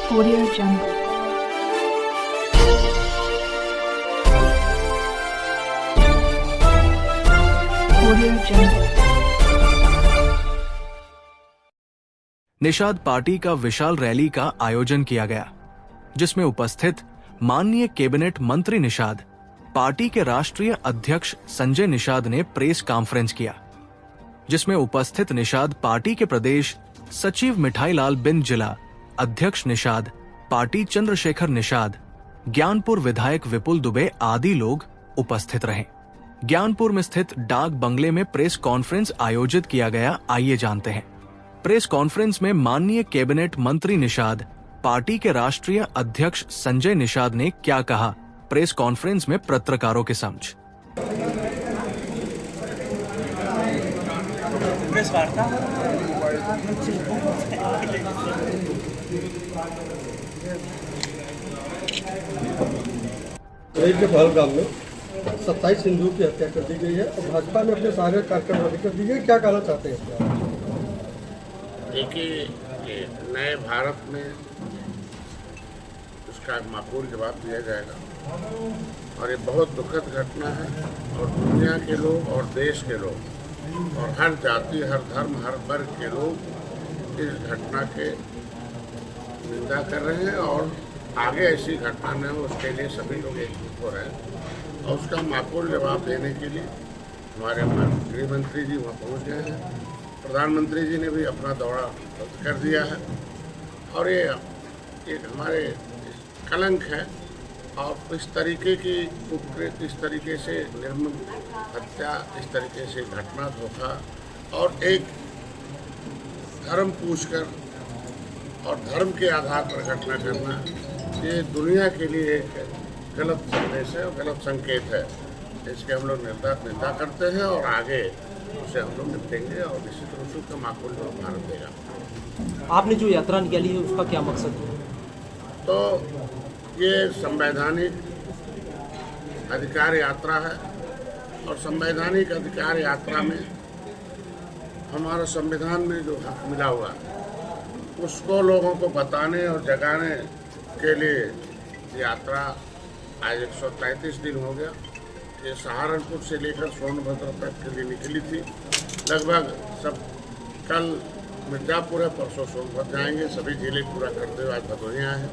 Audio Jungle. Audio Jungle. Nishad party का विशाल rally का आयोजन किया गया, जिसमें उपस्थित माननीय कैबिनेट मंत्री निषाद, पार्टी के राष्ट्रीय अध्यक्ष संजय निषाद ने प्रेस कॉन्फ्रेंस किया, जिसमें उपस्थित निषाद पार्टी के प्रदेश सचिव मिठाईलाल बिन जिला अध्यक्ष निषाद, पार्टी चंद्रशेखर निषाद, ज्ञानपुर विधायक विपुल दुबे आदि लोग उपस्थित रहे। ज्ञानपुर में स्थित डाक बंगले में प्रेस कॉन्फ्रेंस आयोजित किया गया। आइए जानते हैं। प्रेस कॉन्फ्रेंस में माननीय कैबिनेट मंत्री निषाद, पार्टी के राष्ट्रीय अध्यक्ष संजय निषाद ने क्या कहा, प्रेस कॉन्फ्रेंस में पत्रकारों के समक्ष। प्रेस वार्ता के पहलगाम में 27 हिंदुओं की हत्या कर दी गई है और भाजपा ने अपने सारे कार्यक्रम रद्द कर दिए। क्या कहना चाहते हैं इसमें? देखिए, नए भारत में उसका माकूल जवाब दिया जाएगा और ये बहुत दुखद घटना है और दुनिया के लोग और देश के लोग और हर जाति, हर धर्म, हर वर्ग के लोग इस घटना के निंदा कर रहे हैं और आगे ऐसी घटना न हो उसके लिए सभी लोग एकजुट हो रहे हैं और उसका माकूल जवाब देने के लिए हमारे गृह मंत्री जी वहाँ पहुँच गए हैं। प्रधानमंत्री जी ने भी अपना दौरा रद्द कर दिया है और ये एक हमारे कलंक है और इस तरीके की कुकृत, इस तरीके से निर्मम हत्या, इस तरीके से घटना, धोखा और एक धर्म पूछकर और धर्म के आधार पर घटना करना, ये दुनिया के लिए एक गलत संदेश है और गलत संकेत है। इसके हम लोग निंदा करते हैं और आगे उसे हम लोग निपटेंगे और निश्चित रूप से उसका माकूल जवाब भारत देगा। आपने जो यात्रा निकाली है उसका क्या मकसद है? तो ये संवैधानिक अधिकार यात्रा है और संवैधानिक अधिकार यात्रा में हमारा संविधान में जो हक मिला हुआ है उसको लोगों को बताने और जगाने के लिए यात्रा आज 133 दिन हो गया। ये सहारनपुर से लेकर सोनभद्र तक के लिए निकली थी। लगभग सब कल मिर्जापुर है, परसों सोनभद्र जाएंगे, सभी जिले पूरा करते हुए आज भदोही आए हैं।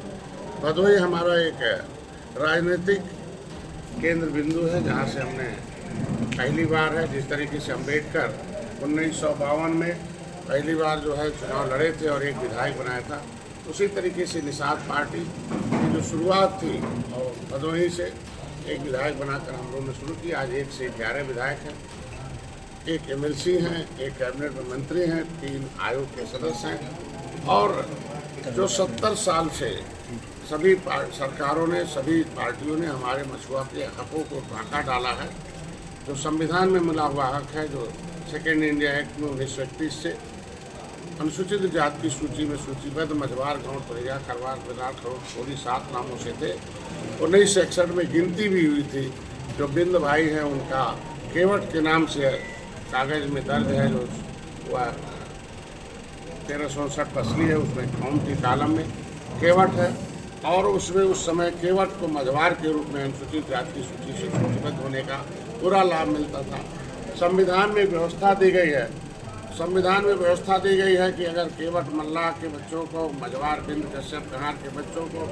भदोही हमारा एक राजनीतिक केंद्र बिंदु है जहाँ से हमने पहली बार है, जिस तरीके से अम्बेडकर 1952 में पहली बार जो है चुनाव लड़े थे और एक विधायक बनाया था, उसी तरीके से निषाद पार्टी की जो शुरुआत थी और भदोही से एक विधायक बनाकर हम लोगों ने शुरू की। आज 1 से 11 विधायक हैं, 1 MLC हैं, 1 कैबिनेट में मंत्री हैं, 3 आयोग के सदस्य हैं और जो 70 साल से सभी सरकारों ने, सभी पार्टियों ने हमारे मछुआ के हकों को ढांका डाला है। जो संविधान में मिला हुआ हक है, जो सेकेंड इंडिया एक्ट में 1931 से अनुसूचित जाति की सूची में सूचीबद्ध मझवार, गाँव, तोरिया, खरवार, बिरार, खरोट, छोरी 7 नामों से थे। 1961 में गिनती भी हुई थी। जो बिंद भाई हैं उनका केवट के नाम से कागज में दर्ज है, जो वह 1359 फसली है, उसमें कौम की कालम में केवट है और उसमें उस समय केवट को मझवार के रूप में अनुसूचित जाति की सूची से सूचीबद्ध होने का पूरा लाभ मिलता था। संविधान में व्यवस्था दी गई है, संविधान में व्यवस्था दी गई है कि अगर केवट मल्लाह के बच्चों को, मझवार, बिंद, कश्यप, कहार के बच्चों को,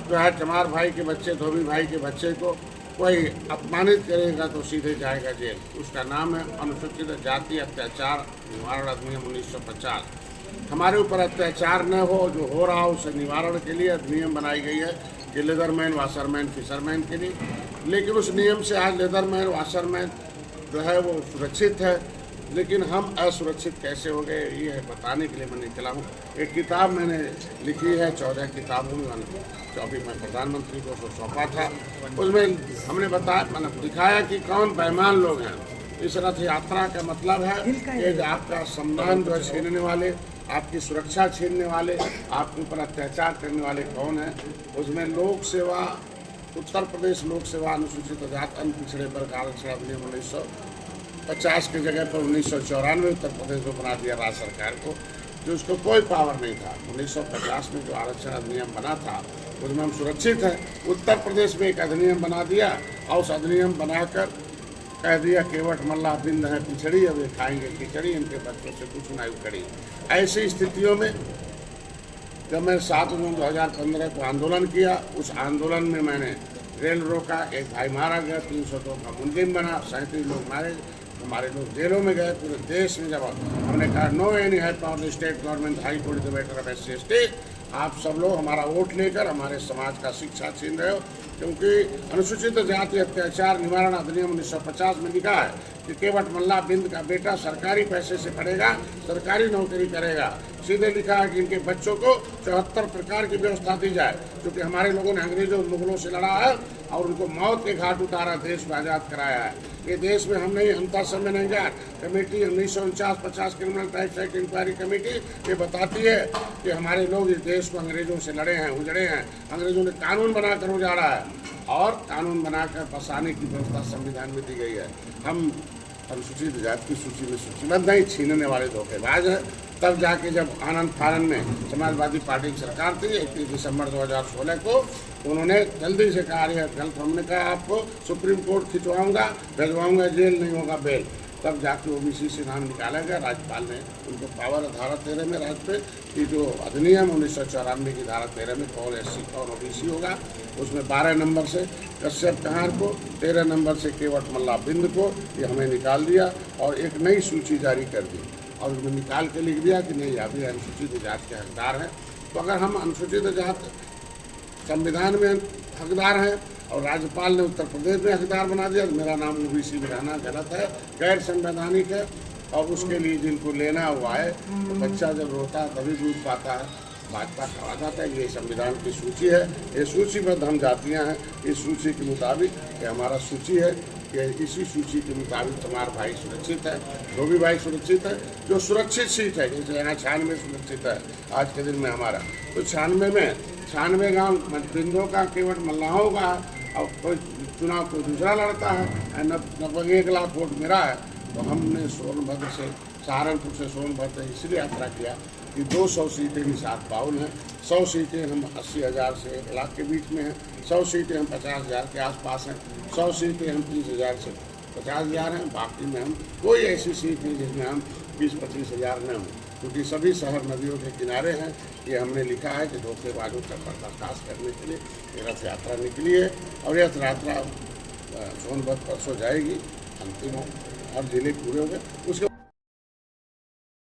जो है चमार भाई के बच्चे, धोबी भाई के बच्चे को कोई अपमानित करेगा तो सीधे जाएगा जेल। उसका नाम है अनुसूचित जाति अत्याचार निवारण अधिनियम 1950। हमारे ऊपर अत्याचार न हो, जो हो रहा हो उसे निवारण के लिए अधिनियम बनाई गई है कि लेदरमैन, वाशरमैन, फिशरमैन के लिए। लेकिन उस नियम से आज लेदरमैन, वाशरमैन जो है वो सुरक्षित है, लेकिन हम असुरक्षित कैसे हो गए ये बताने के लिए मैं निकला हूँ। एक किताब मैंने लिखी है, 14 किताबों में 24 में प्रधानमंत्री को सौंपा था। उसमें हमने बताया, मैंने दिखाया कि कौन बेईमान लोग हैं। इस रथ यात्रा का मतलब है कि आपका सम्मान जो है छीनने वाले, आपकी सुरक्षा छीनने वाले, आपके ऊपर अत्याचार करने वाले कौन हैं। उसमें लोक सेवा, उत्तर प्रदेश लोक सेवा अनुसूचित जाति अन्य पिछड़े वर्ग आरक्षण अधिनियम 1950 की जगह पर 1994 उत्तर प्रदेश में बना दिया राज्य सरकार को। जो उसको कोई पावर नहीं था। 1950 में जो आरक्षण अधिनियम बना था उसमें हम सुरक्षित हैं। उत्तर प्रदेश में एक अधिनियम बना दिया और उस अधिनियम बनाकर कह दिया केवट मल्ला बिंद है पिछड़ी, अब ये खाएंगे खिचड़ी, इनके बच्चों से कुछ ना उखड़ी। ऐसी स्थितियों में जब मैं 7 जून 2015 को आंदोलन किया, उस आंदोलन में मैंने रेल रोका, एक भाई मारा गया, 302 का मुंजिम बना, 37 लोग मारे, हमारे लोग जेलों में गए। पूरे देश में जब हमने कहा no any help of the state government high court the matter of SC/ST, आप सब लोग हमारा वोट लेकर हमारे समाज का शिक्षा छीन रहे हो, क्योंकि अनुसूचित जाति अत्याचार निवारण अधिनियम 1950 में लिखा है कि केवट मल्ला बिंद का बेटा सरकारी पैसे से पढ़ेगा, सरकारी नौकरी करेगा। सीधे लिखा है कि इनके बच्चों को 74 प्रकार की व्यवस्था दी जाए, क्योंकि हमारे लोगों ने अंग्रेजों मुगलों से लड़ा है और उनको मौत के घाट उतारा, देश को आज़ाद कराया है। ये देश में हम नहीं, अंतर समय नहीं जा committee 1949-50 criminal types act inquiry committee ये बताती है कि हमारे लोग इस देश को अंग्रेजों से लड़े हैं, उजड़े हैं। अंग्रेजों ने कानून बनाकर उजाड़ा है और कानून बनाकर बसाने की व्यवस्था संविधान में दी गई है। हम अनुसूचित जाति की सूची में सूचीबद्ध नहीं, छीनने वाले धोखेबाज हैं। तब जाके जब आनंद फानन में समाजवादी पार्टी की सरकार थी 31 दिसंबर 2016 को, उन्होंने जल्दी से कहा है गलत, हमने कहा आपको सुप्रीम कोर्ट खिंचवाऊंगा, भिजवाऊंगा, जेल नहीं होगा बेल। तब जाके OBC से नाम निकाला गया। राज्यपाल ने उनको पावर धारा 13 में राज्य पे कि जो अधिनियम 1994 की धारा 13 में कौन SC कौन OBC होगा, उसमें 12 नंबर से कश्यप कहार को, 13 नंबर से केवट मल्ला बिंद को ये हमें निकाल दिया और एक नई सूची जारी कर दी और उसमें निकाल के लिख दिया कि नहीं अभी अनुसूचित जाति के हकदार हैं। तो अगर हम अनुसूचित जाति संविधान में हकदार हैं और राज्यपाल ने उत्तर प्रदेश में हकदार बना दिया, तो मेरा नाम OBC में रहना गलत है, गैर संवैधानिक है। और उसके लिए जिनको लेना हुआ है, तो बच्चा जब रोता है तभी दूध पाता है, भाजपा कहा जाता है। ये संविधान की सूची है, ये सूचीबद्ध हम जातियाँ हैं, इस सूची के मुताबिक ये हमारा सूची है कि इसी सूची के मुताबिक तुम्हारा भाई सुरक्षित है, धोबी भाई सुरक्षित है। जो सुरक्षित सीट है, जैसे यहाँ 96 सुरक्षित है आज के दिन में हमारा, तो 96 गाँव बिंदों का केवट मल्लाहों का, और कोई चुनाव कोई दूसरा लड़ता है, 1 लाख वोट मेरा है। तो हमने सोनभद्र से, सहारनपुर से सोनभद्र इसलिए यात्रा किया कि 200 सीटें निषाद बाउल हैं, 100 सीटें हम 80,000 से 1 लाख के बीच में हैं, 100 सीटें हम 50,000 के आसपास हैं, 100 सीटें हम 30,000 से 50,000 हैं। बाकी में हम कोई ऐसी सीट नहीं जिसमें हम 20-25 हज़ार न हों, क्योंकि सभी शहर नदियों के किनारे हैं। ये हमने लिखा है कि धोखेबाजों का पर्दाफाश करने के लिए ये रथ यात्रा निकली है और रथ यात्रा सोनभद्र परसों जाएगी, अंतिम हो और जिले पूरे हो गए। उसके